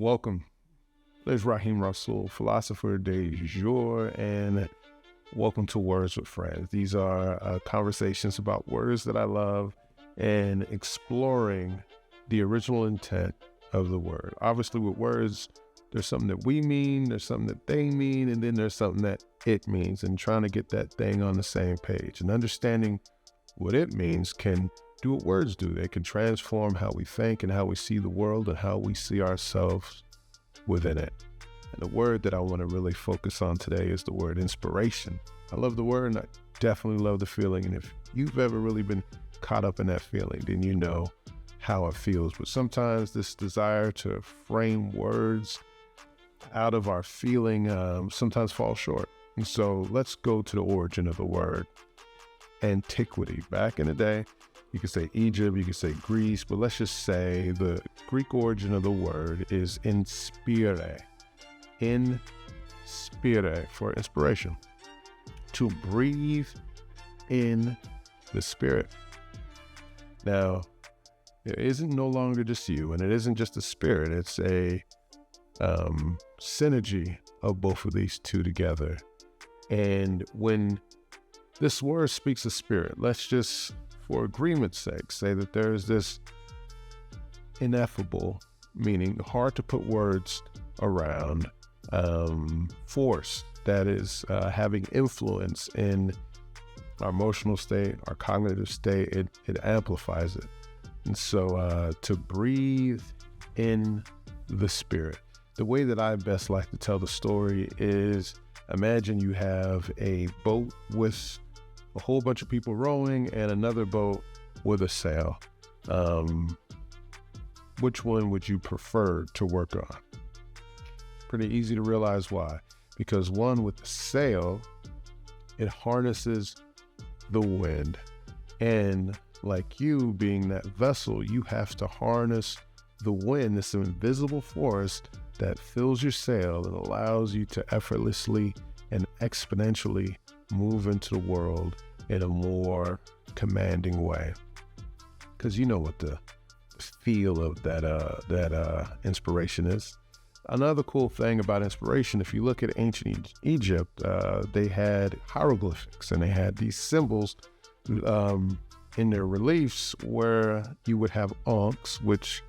Welcome. There's Raheem Rasul, philosopher de jour, and welcome to Words with Friends. These are conversations about words that I love and exploring the original intent of the word. Obviously, with words, there's something that we mean, there's something that they mean, and then there's something that it means, and trying to get that thing on the same page. And understanding what it means can do what words do. They can transform how we think and how we see the world and how we see ourselves within it. And the word that I want to really focus on today is the word inspiration. I love the word, and I definitely love the feeling. And if you've ever really been caught up in that feeling, then you know how it feels. But sometimes this desire to frame words out of our feeling sometimes falls short. And so let's go to the origin of the word. Antiquity. Back in the day, you could say Egypt, you could say Greece, but let's just say the Greek origin of the word is inspire. Inspire, for inspiration. To breathe in the spirit. Now, it isn't no longer just you, and it isn't just the spirit. It's a synergy of both of these two together. And when this word speaks of spirit, let's just, for agreement's sake, say that there is this ineffable, meaning hard to put words around, force that is having influence in our emotional state, our cognitive state. It amplifies it. And so to breathe in the spirit. The way that I best like to tell the story is, imagine you have a boat with a whole bunch of people rowing and another boat with a sail. Which one would you prefer to work on? Pretty easy to realize why. Because one with the sail, it harnesses the wind. And like you being that vessel, you have to harness the wind, this invisible force that fills your sail and allows you to effortlessly and exponentially move into the world in a more commanding way. Because you know what the feel of that inspiration is. Another cool thing about inspiration, if you look at ancient Egypt, they had hieroglyphics, and they had these symbols in their reliefs where you would have ankhs, which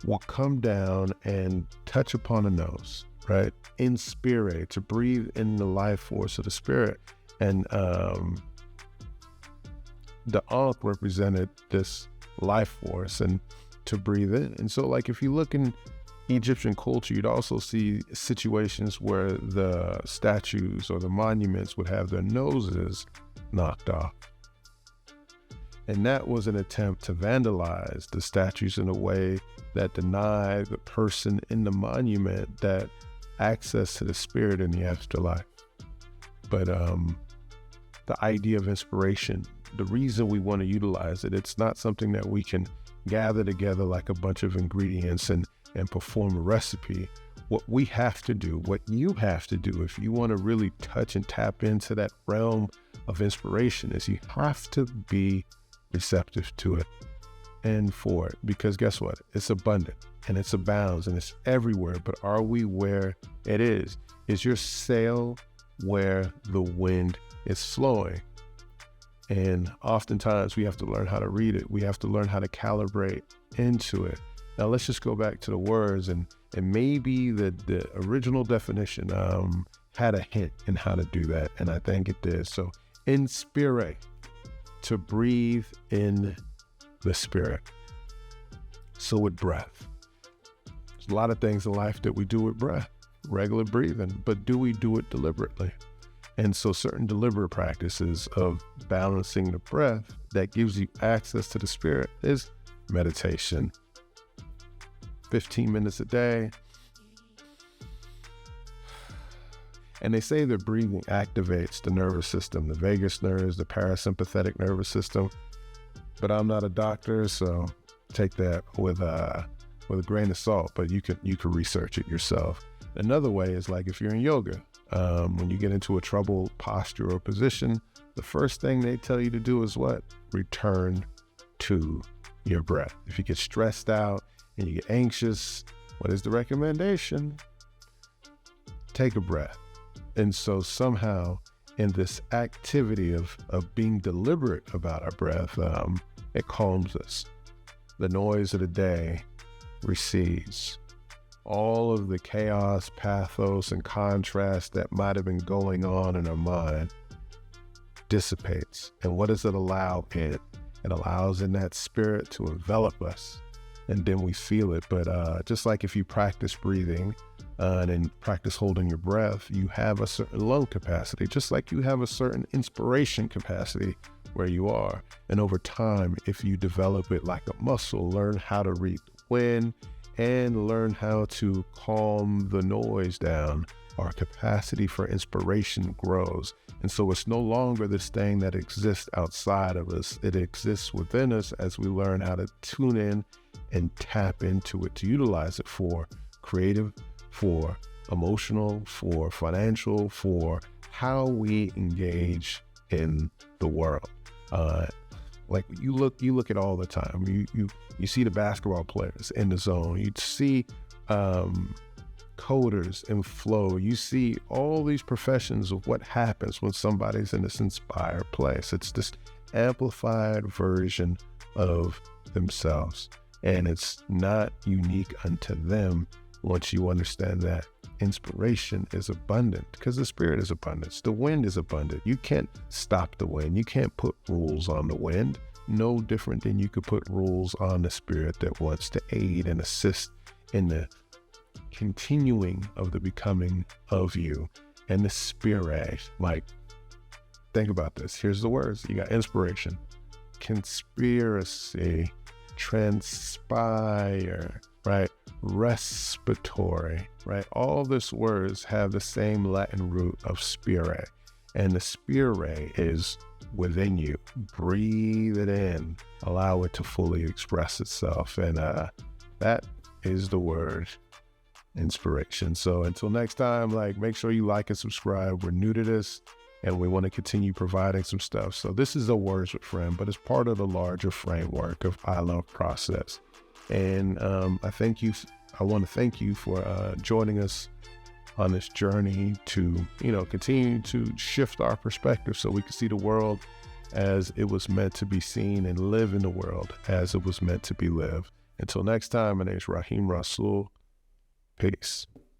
will come down and touch upon the nose, right? Inspire, to breathe in the life force of the spirit. And the ankh represented this life force and to breathe in. And so, like, if you look in Egyptian culture, you'd also see situations where the statues or the monuments would have their noses knocked off. And that was an attempt to vandalize the statues in a way that denied the person in the monument that access to the spirit in the afterlife. But the idea of inspiration, the reason we want to utilize it, it's not something that we can gather together like a bunch of ingredients and perform a recipe. What we have to do, what you have to do if you want to really touch and tap into that realm of inspiration, is you have to be receptive to it and for it. Because guess what? It's abundant and it's abounds and it's everywhere. But are we where it is? Is your sail where the wind is flowing? And oftentimes we have to learn how to read it. We have to learn how to calibrate into it. Now let's just go back to the words, and maybe the original definition had a hint in how to do that, and I think it did. So inspire, to breathe in the spirit. So with breath, there's a lot of things in life that we do with breath, regular breathing, but do we do it deliberately? And so certain deliberate practices of balancing the breath that gives you access to the spirit is meditation. 15 minutes a day. And they say that breathing activates the nervous system, the vagus nerves, the parasympathetic nervous system. But I'm not a doctor, so take that with a grain of salt, but you can research it yourself. Another way is like if you're in yoga, when you get into a troubled posture or position, the first thing they tell you to do is what? Return to your breath. If you get stressed out and you get anxious, What is the recommendation? Take a breath. And so somehow in this activity of being deliberate about our breath, it calms us. The noise of the day recedes. All of the chaos, pathos, and contrast that might have been going on in our mind dissipates. And what does it allow it? It allows in that spirit to envelop us, and then we feel it. But just like if you practice breathing and then practice holding your breath, you have a certain lung capacity, just like you have a certain inspiration capacity where you are. And over time, if you develop it like a muscle, learn how to read the wind and learn how to calm the noise down, our capacity for inspiration grows. And so it's no longer this thing that exists outside of us. It exists within us as we learn how to tune in and tap into it, to utilize it for creative, for emotional, for financial, for how we engage in the world. Like you look at all the time. You see the basketball players in the zone. You see coders in flow. You see all these professions of what happens when somebody's in this inspired place. It's this amplified version of themselves, and it's not unique unto them. Once you understand that inspiration is abundant, because the spirit is abundance, the wind is abundant. You can't stop the wind. You can't put rules on the wind. No different than you could put rules on the spirit that wants to aid and assist in the continuing of the becoming of you. And the spirit, like, think about this. Here's the words. You got inspiration, conspiracy, transpire, right? Respiratory, right? All these words have the same Latin root of spire, and the spire is within you. Breathe it in, allow it to fully express itself, and that is the word inspiration. So until next time, like, make sure you like and subscribe. We're new to this, and we want to continue providing some stuff. So this is a Words with Friend, but it's part of the larger framework of I Love Process. And I want to thank you for joining us on this journey to, continue to shift our perspective so we can see the world as it was meant to be seen and live in the world as it was meant to be lived. Until next time, my name is Raheem Rasul. Peace.